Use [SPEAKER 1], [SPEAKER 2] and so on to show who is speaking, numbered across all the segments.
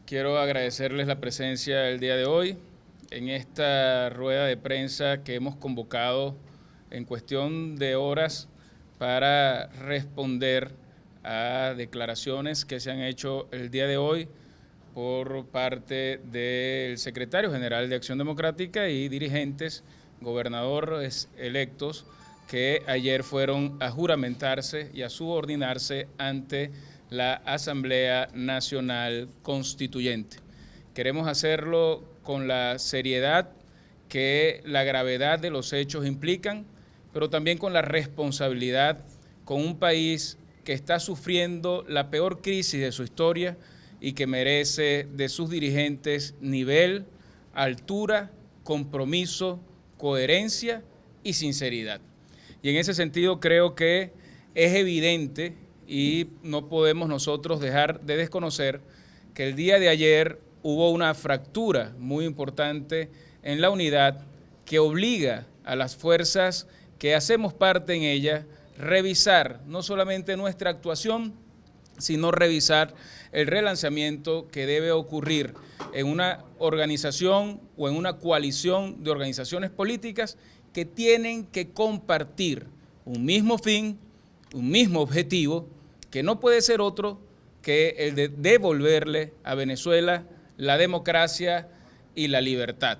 [SPEAKER 1] Quiero agradecerles la presencia el día de hoy en esta rueda de prensa que hemos convocado en cuestión de horas para responder a declaraciones que se han hecho el día de hoy por parte del secretario general de Acción Democrática y dirigentes, gobernadores electos, que ayer fueron a juramentarse y a subordinarse ante la Asamblea Nacional Constituyente. Queremos hacerlo con la seriedad que la gravedad de los hechos implican, pero también con la responsabilidad con un país que está sufriendo la peor crisis de su historia y que merece de sus dirigentes nivel, altura, compromiso, coherencia y sinceridad. Y en ese sentido creo que es evidente y no podemos nosotros dejar de desconocer que el día de ayer hubo una fractura muy importante en la unidad que obliga a las fuerzas que hacemos parte en ella revisar no solamente nuestra actuación, sino revisar el relanzamiento que debe ocurrir en una organización o en una coalición de organizaciones políticas que tienen que compartir un mismo fin, un mismo objetivo, que no puede ser otro que el de devolverle a Venezuela la democracia y la libertad.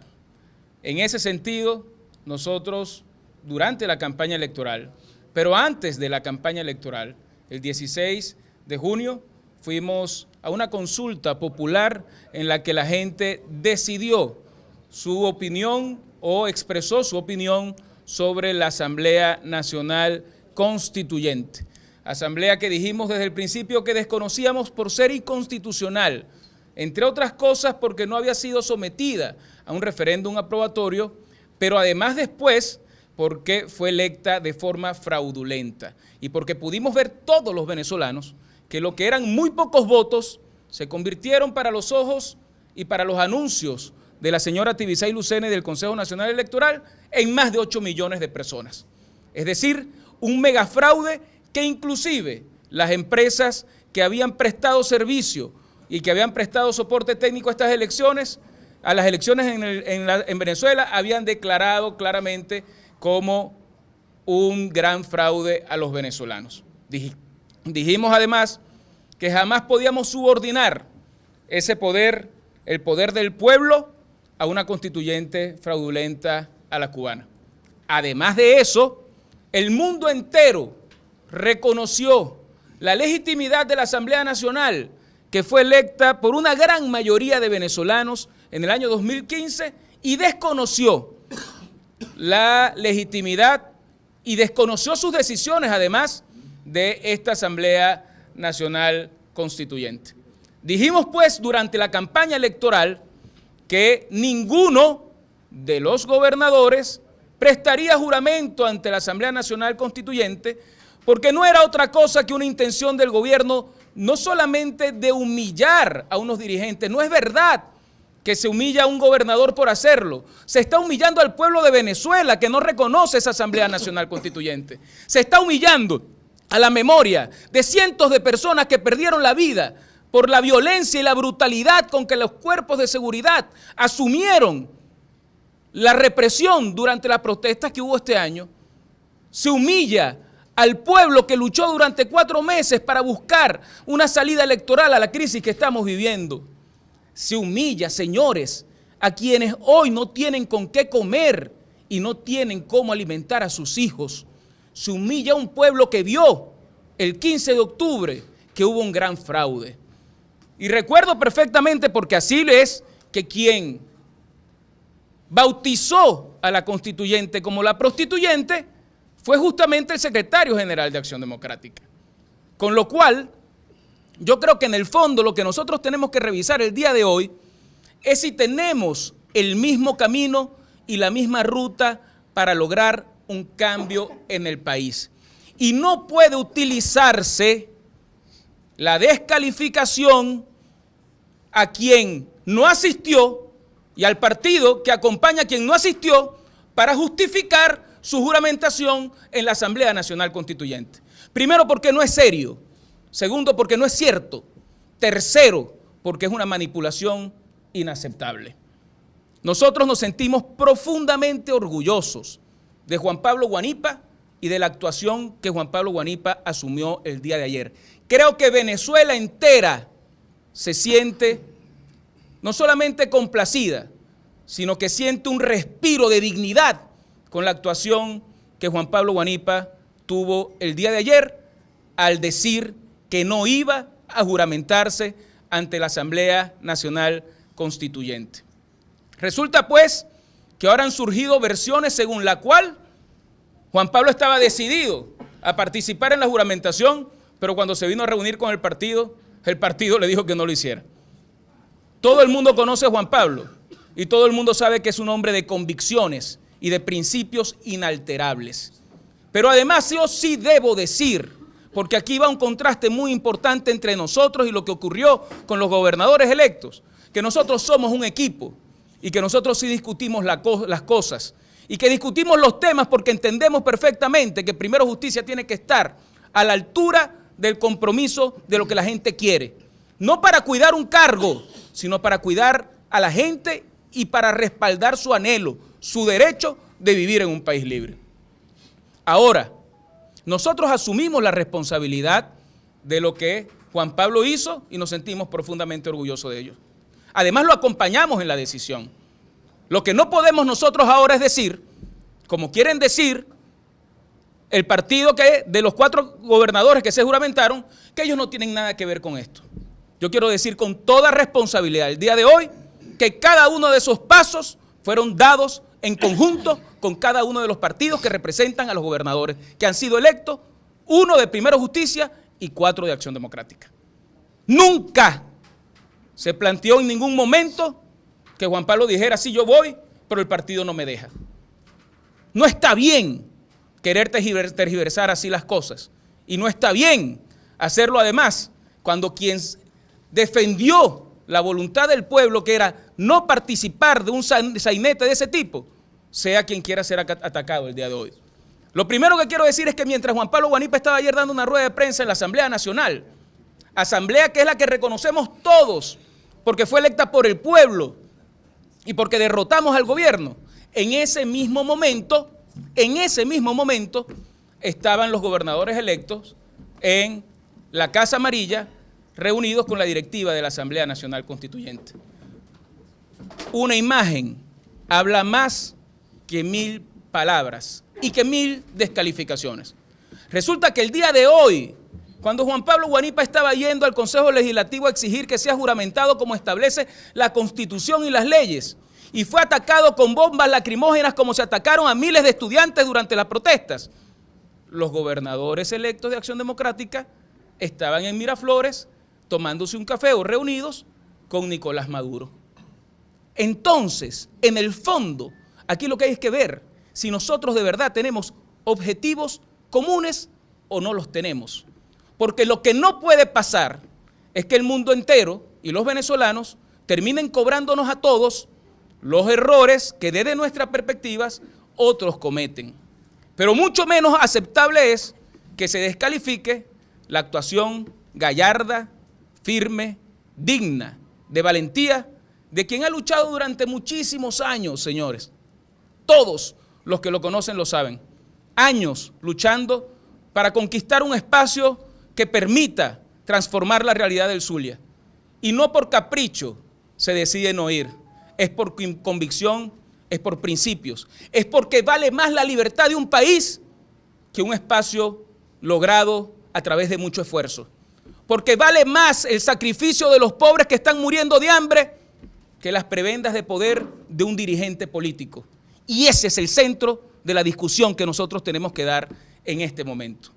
[SPEAKER 1] En ese sentido, nosotros, durante la campaña electoral, pero antes de la campaña electoral, el 16 de junio, fuimos a una consulta popular en la que la gente decidió su opinión o expresó su opinión sobre la Asamblea Nacional Constituyente. Asamblea que dijimos desde el principio que desconocíamos por ser inconstitucional, entre otras cosas porque no había sido sometida a un referéndum aprobatorio, pero además después porque fue electa de forma fraudulenta y porque pudimos ver todos los venezolanos que lo que eran muy pocos votos se convirtieron para los ojos y para los anuncios de la señora Tibisay Lucena y del Consejo Nacional Electoral en más de 8 millones de personas. Es decir, un megafraude que inclusive las empresas que habían prestado servicio y que habían prestado soporte técnico a estas elecciones, a las elecciones en Venezuela, habían declarado claramente como un gran fraude a los venezolanos. Dijimos además que jamás podíamos subordinar ese poder, el poder del pueblo, a una constituyente fraudulenta a la cubana. Además de eso, el mundo entero reconoció la legitimidad de la Asamblea Nacional, que fue electa por una gran mayoría de venezolanos en el año 2015 y desconoció la legitimidad y desconoció sus decisiones, además de esta Asamblea Nacional Constituyente. Dijimos pues durante la campaña electoral que ninguno de los gobernadores prestaría juramento ante la Asamblea Nacional Constituyente porque no era otra cosa que una intención del gobierno no solamente de humillar a unos dirigentes, no es verdad que se humilla a un gobernador por hacerlo, se está humillando al pueblo de Venezuela que no reconoce esa Asamblea Nacional Constituyente, se está humillando a la memoria de cientos de personas que perdieron la vida por la violencia y la brutalidad con que los cuerpos de seguridad asumieron la represión durante las protestas que hubo este año. Se humilla al pueblo que luchó durante 4 meses para buscar una salida electoral a la crisis que estamos viviendo. Se humilla, señores, a quienes hoy no tienen con qué comer y no tienen cómo alimentar a sus hijos. Se humilla a un pueblo que vio el 15 de octubre que hubo un gran fraude. Y recuerdo perfectamente, porque así es, que quien bautizó a la constituyente como la prostituyente fue justamente el secretario general de Acción Democrática. Con lo cual, yo creo que en el fondo lo que nosotros tenemos que revisar el día de hoy es si tenemos el mismo camino y la misma ruta para lograr un cambio en el país. Y no puede utilizarse la descalificación a quien no asistió y al partido que acompaña a quien no asistió para justificar su juramentación en la Asamblea Nacional Constituyente. Primero, porque no es serio. Segundo, porque no es cierto. Tercero, porque es una manipulación inaceptable. Nosotros nos sentimos profundamente orgullosos de Juan Pablo Guanipa y de la actuación que Juan Pablo Guanipa asumió el día de ayer. Creo que Venezuela entera se siente no solamente complacida, sino que siente un respiro de dignidad con la actuación que Juan Pablo Guanipa tuvo el día de ayer al decir que no iba a juramentarse ante la Asamblea Nacional Constituyente. Resulta pues que ahora han surgido versiones según la cual Juan Pablo estaba decidido a participar en la juramentación, pero cuando se vino a reunir con el partido le dijo que no lo hiciera. Todo el mundo conoce a Juan Pablo y todo el mundo sabe que es un hombre de convicciones y de principios inalterables. Pero además yo sí debo decir, porque aquí va un contraste muy importante entre nosotros y lo que ocurrió con los gobernadores electos, que nosotros somos un equipo y que nosotros sí discutimos las cosas y que discutimos los temas porque entendemos perfectamente que primero justicia tiene que estar a la altura del compromiso de lo que la gente quiere. No para cuidar un cargo, sino para cuidar a la gente y para respaldar su anhelo, su derecho de vivir en un país libre. Ahora, nosotros asumimos la responsabilidad de lo que Juan Pablo hizo y nos sentimos profundamente orgullosos de ello. Además, lo acompañamos en la decisión. Lo que no podemos nosotros ahora es decir, como quieren decir el partido que de los 4 gobernadores que se juramentaron, que ellos no tienen nada que ver con esto. Yo quiero decir con toda responsabilidad el día de hoy que cada uno de esos pasos fueron dados en conjunto con cada uno de los partidos que representan a los gobernadores, que han sido electos, 1 de Primero Justicia y 4 de Acción Democrática. Nunca se planteó en ningún momento que Juan Pablo dijera, sí, yo voy, pero el partido no me deja. No está bien querer tergiversar así las cosas. Y no está bien hacerlo además cuando quien defendió la voluntad del pueblo, que era no participar de un sainete de ese tipo, sea quien quiera ser atacado el día de hoy. Lo primero que quiero decir es que mientras Juan Pablo Guanipa estaba ayer dando una rueda de prensa en la Asamblea Nacional, asamblea que es la que reconocemos todos, porque fue electa por el pueblo y porque derrotamos al gobierno, en ese mismo momento estaban los gobernadores electos en la Casa Amarilla, reunidos con la directiva de la Asamblea Nacional Constituyente. Una imagen habla más que 1000 palabras y que 1000 descalificaciones. Resulta que el día de hoy, cuando Juan Pablo Guanipa estaba yendo al Consejo Legislativo a exigir que sea juramentado como establece la Constitución y las leyes, y fue atacado con bombas lacrimógenas como se atacaron a miles de estudiantes durante las protestas, los gobernadores electos de Acción Democrática estaban en Miraflores tomándose un café o reunidos con Nicolás Maduro. Entonces, en el fondo, aquí lo que hay es que ver si nosotros de verdad tenemos objetivos comunes o no los tenemos. Porque lo que no puede pasar es que el mundo entero y los venezolanos terminen cobrándonos a todos los errores que desde nuestras perspectivas otros cometen. Pero mucho menos aceptable es que se descalifique la actuación gallarda, firme, digna, de valentía, de quien ha luchado durante muchísimos años, señores. Todos los que lo conocen lo saben. Años luchando para conquistar un espacio que permita transformar la realidad del Zulia. Y no por capricho se decide no ir. Es por convicción, es por principios. Es porque vale más la libertad de un país que un espacio logrado a través de mucho esfuerzo. Porque vale más el sacrificio de los pobres que están muriendo de hambre que las prebendas de poder de un dirigente político. Y ese es el centro de la discusión que nosotros tenemos que dar en este momento.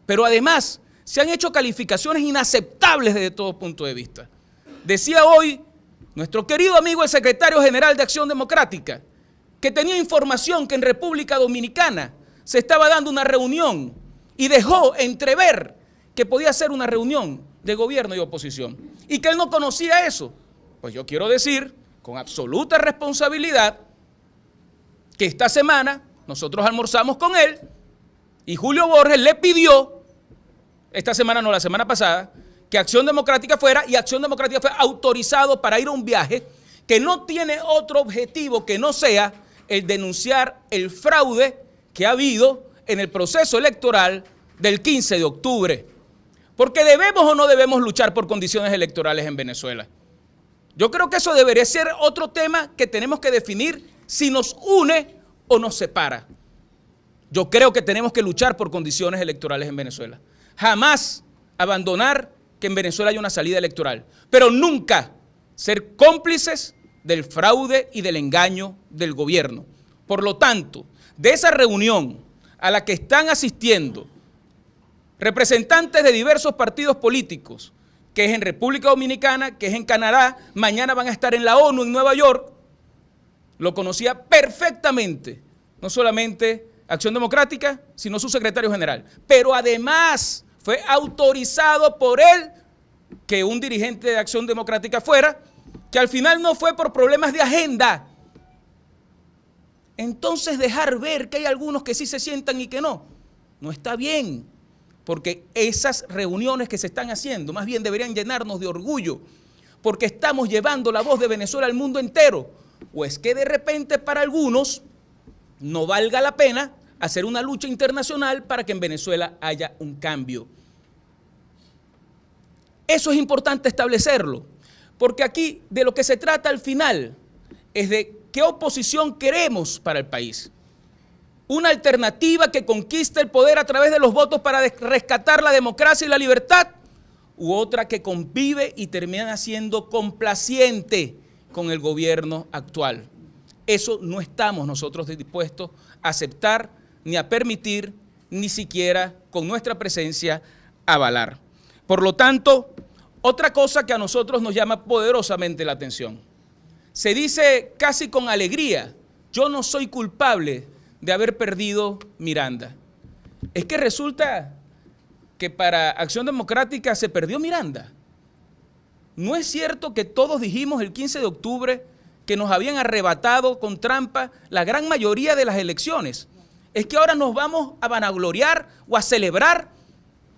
[SPEAKER 1] Pero además se han hecho calificaciones inaceptables desde todo punto de vista. Decía hoy nuestro querido amigo el secretario general de Acción Democrática que tenía información que en República Dominicana se estaba dando una reunión y dejó entrever que podía ser una reunión de gobierno y oposición y que él no conocía eso. Pues yo quiero decir con absoluta responsabilidad que esta semana nosotros almorzamos con él y Julio Borges le pidió, esta semana no, la semana pasada,
[SPEAKER 2] que Acción Democrática fuera, y Acción Democrática fue autorizado para ir a un viaje que no tiene otro objetivo que no sea el denunciar el fraude que ha habido en el proceso electoral del 15 de octubre. Porque debemos o no debemos luchar por condiciones electorales en Venezuela. Yo creo que eso debería ser otro tema que tenemos que definir si nos une o nos separa. Yo creo que tenemos que luchar por condiciones electorales en Venezuela. Jamás abandonar que en Venezuela haya una salida electoral, pero nunca ser cómplices del fraude y del engaño del gobierno. Por lo tanto, de esa reunión a la que están asistiendo representantes de diversos partidos políticos, que es en República Dominicana, que es en Canadá, mañana van a estar en la ONU en Nueva York, lo conocía perfectamente, no solamente Acción Democrática, sino su secretario general. Pero además fue autorizado por él que un dirigente de Acción Democrática fuera, que al final no fue por problemas de agenda. Entonces dejar ver que hay algunos que sí se sientan y que no está bien. Porque esas reuniones que se están haciendo más bien deberían llenarnos de orgullo, porque estamos llevando la voz de Venezuela al mundo entero. O es que de repente para algunos no valga la pena hacer una lucha internacional para que en Venezuela haya un cambio. Eso es importante establecerlo, porque aquí de lo que se trata al final es de qué oposición queremos para el país. Una alternativa que conquiste el poder a través de los votos para rescatar la democracia y la libertad, u otra que convive y termina siendo complaciente con el gobierno actual. Eso no estamos nosotros dispuestos a aceptar, ni a permitir, ni siquiera con nuestra presencia avalar. Por lo tanto, otra cosa que a nosotros nos llama poderosamente la atención. Se dice casi con alegría, yo no soy culpable de haber perdido Miranda. Es que resulta que para Acción Democrática se perdió Miranda. ¿No es cierto que todos dijimos el 15 de octubre que nos habían arrebatado con trampa la gran mayoría de las elecciones? Es que ahora nos vamos a vanagloriar o a celebrar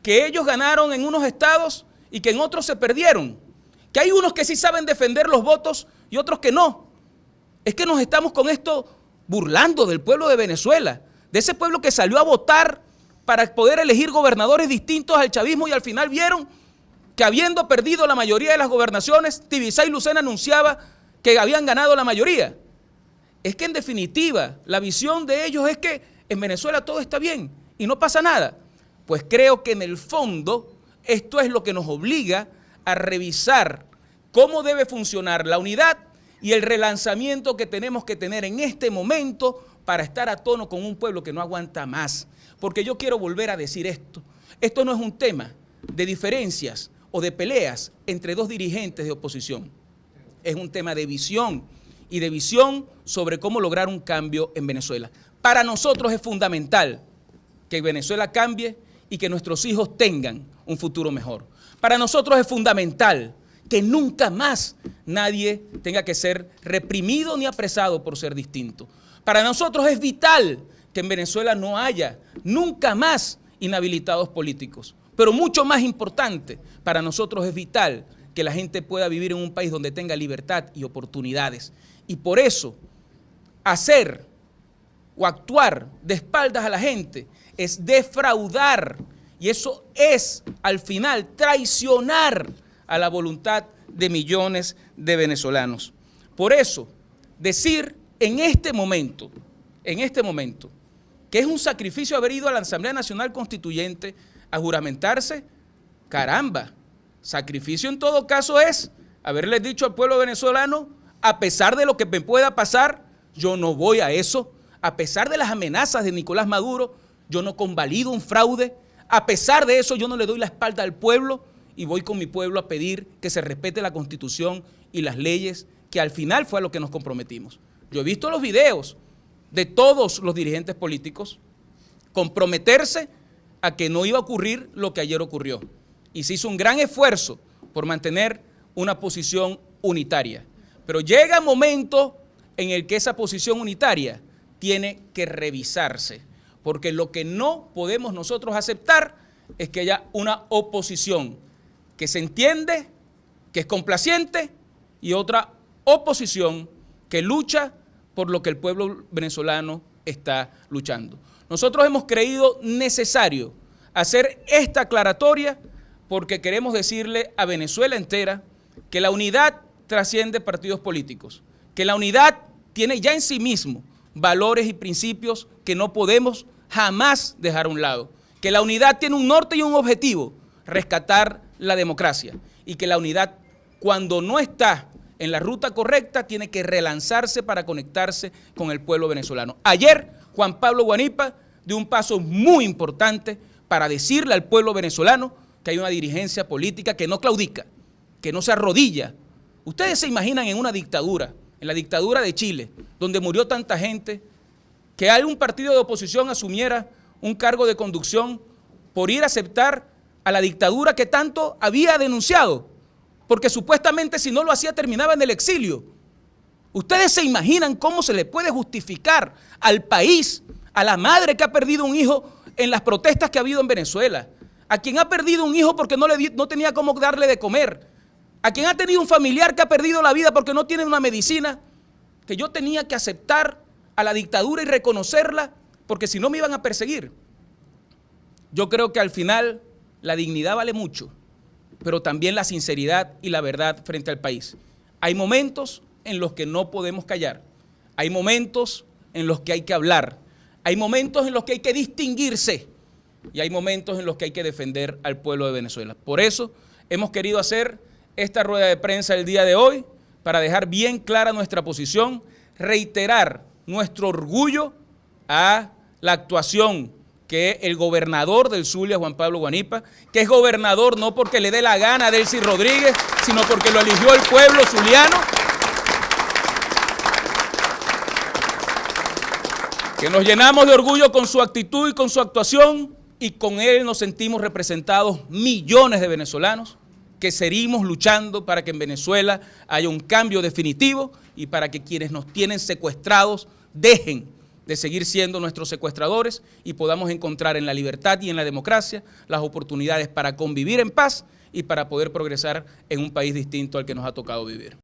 [SPEAKER 2] que ellos ganaron en unos estados y que en otros se perdieron. Que hay unos que sí saben defender los votos y otros que no. Es que nos estamos con esto burlando del pueblo de Venezuela, de ese pueblo que salió a votar para poder elegir gobernadores distintos al chavismo y al final vieron que habiendo perdido la mayoría de las gobernaciones, Tibisay y Lucena anunciaba que habían ganado la mayoría. Es que en definitiva la visión de ellos es que en Venezuela todo está bien y no pasa nada. Pues creo que en el fondo esto es lo que nos obliga a revisar cómo debe funcionar la unidad y el relanzamiento que tenemos que tener en este momento para estar a tono con un pueblo que no aguanta más. Porque yo quiero volver a decir esto. Esto no es un tema de diferencias o de peleas entre dos dirigentes de oposición. Es un tema de visión y de visión sobre cómo lograr un cambio en Venezuela. Para nosotros es fundamental que Venezuela cambie y que nuestros hijos tengan un futuro mejor. Para nosotros es fundamental que nunca más nadie tenga que ser reprimido ni apresado por ser distinto. Para nosotros es vital que en Venezuela no haya nunca más inhabilitados políticos. Pero mucho más importante, para nosotros es vital que la gente pueda vivir en un país donde tenga libertad y oportunidades. Y por eso, hacer o actuar de espaldas a la gente es defraudar. Y eso es, al final, traicionar a la voluntad de millones de venezolanos. Por eso, decir en este momento, que es un sacrificio haber ido a la Asamblea Nacional Constituyente a juramentarse, caramba, sacrificio en todo caso es haberles dicho al pueblo venezolano, a pesar de lo que me pueda pasar, yo no voy a eso, a pesar de las amenazas de Nicolás Maduro, yo no convalido un fraude, a pesar de eso yo no le doy la espalda al pueblo, y voy con mi pueblo a pedir que se respete la Constitución y las leyes, que al final fue a lo que nos comprometimos. Yo he visto los videos de todos los dirigentes políticos comprometerse a que no iba a ocurrir lo que ayer ocurrió. Y se hizo un gran esfuerzo por mantener una posición unitaria. Pero llega un momento en el que esa posición unitaria tiene que revisarse, porque lo que no podemos nosotros aceptar es que haya una oposición que se entiende, que es complaciente, y otra oposición que lucha por lo que el pueblo venezolano está luchando. Nosotros hemos creído necesario hacer esta aclaratoria porque queremos decirle a Venezuela entera que la unidad trasciende partidos políticos, que la unidad tiene ya en sí mismo valores y principios que no podemos jamás dejar a un lado, que la unidad tiene un norte y un objetivo, rescatar la democracia, y que la unidad, cuando no está en la ruta correcta, tiene que relanzarse para conectarse con el pueblo venezolano. Ayer, Juan Pablo Guanipa dio un paso muy importante para decirle al pueblo venezolano que hay una dirigencia política que no claudica, que no se arrodilla. Ustedes se imaginan en una dictadura, en la dictadura de Chile, donde murió tanta gente, que algún partido de oposición asumiera un cargo de conducción por ir a aceptar a la dictadura que tanto había denunciado, porque supuestamente si no lo hacía terminaba en el exilio. Ustedes se imaginan cómo se le puede justificar al país, a la madre que ha perdido un hijo en las protestas que ha habido en Venezuela, a quien ha perdido un hijo porque no tenía cómo darle de comer, a quien ha tenido un familiar que ha perdido la vida porque no tiene una medicina, que yo tenía que aceptar a la dictadura y reconocerla porque si no me iban a perseguir. Yo creo que al final la dignidad vale mucho, pero también la sinceridad y la verdad frente al país. Hay momentos en los que no podemos callar, hay momentos en los que hay que hablar, hay momentos en los que hay que distinguirse y hay momentos en los que hay que defender al pueblo de Venezuela. Por eso hemos querido hacer esta rueda de prensa el día de hoy para dejar bien clara nuestra posición, reiterar nuestro orgullo a la actuación que el gobernador del Zulia, Juan Pablo Guanipa, que es gobernador no porque le dé la gana a Delcy Rodríguez, sino porque lo eligió el pueblo zuliano, que nos llenamos de orgullo con su actitud y con su actuación, y con él nos sentimos representados millones de venezolanos que seguimos luchando para que en Venezuela haya un cambio definitivo y para que quienes nos tienen secuestrados dejen de seguir siendo nuestros secuestradores y podamos encontrar en la libertad y en la democracia las oportunidades para convivir en paz y para poder progresar en un país distinto al que nos ha tocado vivir.